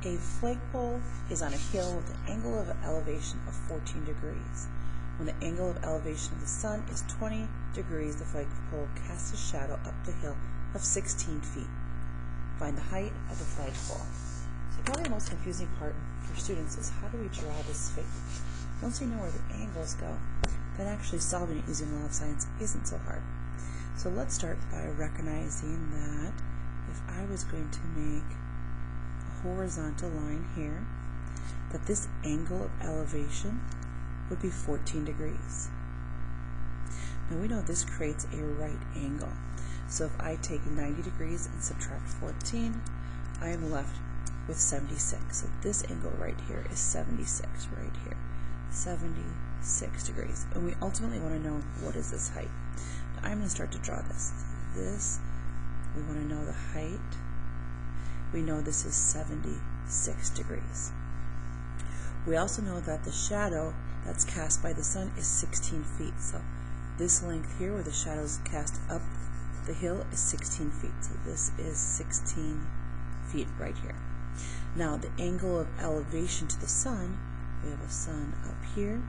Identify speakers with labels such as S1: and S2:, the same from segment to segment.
S1: A flagpole is on a hill with an angle of elevation of 14 degrees. When the angle of elevation of the sun is 20 degrees, the flagpole casts a shadow up the hill of 16 feet. Find the height of the flagpole. So probably the most confusing part for students is how do we draw this figure? Once you know where the angles go, then actually solving it using law of science isn't so hard. So let's start by recognizing that if I was going to make a horizontal line here, that this angle of elevation would be 14 degrees. Now we know this creates a right angle. So if I take 90 degrees and subtract 14, I am left with 76. So this angle right here is 76 right here. 76 degrees. And we ultimately want to know what is this height. Now I'm going to start to draw this. We want to know the height. We know this is 76 degrees. We also know that the shadow that's cast by the sun is 16 feet. So this length here where the shadow is cast up the hill is 16 feet. So this is 16 feet right here. Now the angle of elevation to the sun, we have a sun up here.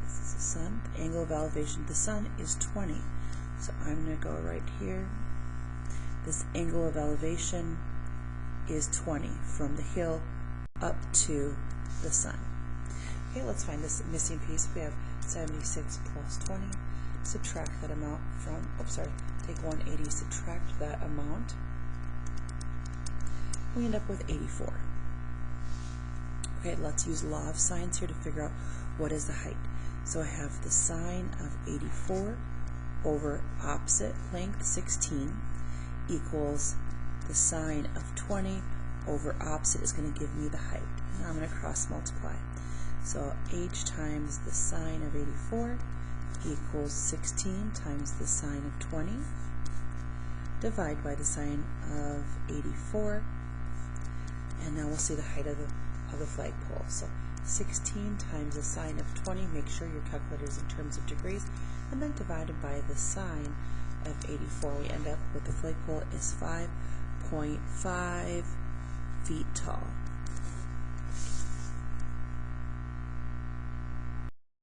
S1: This is the sun. The angle of elevation to the sun is 20. So I'm going to go right here. This angle of elevation is 20 from the hill up to the sun. Okay, let's find this missing piece. We have 76 plus 20. Subtract that amount from, take 180, subtract that amount. We end up with 84. Okay, let's use law of science here to figure out what is the height. So I have the sine of 84 over opposite length 16 equals the sine of 20 over opposite is going to give me the height. Now I'm going to cross multiply. So h times the sine of 84 equals 16 times the sine of 20. Divide by the sine of 84. And now we'll see the height of the flagpole. So 16 times the sine of 20, make sure your calculator is in terms of degrees, and then divided by the sine of 84, we end up with the flagpole is 5.5 feet tall.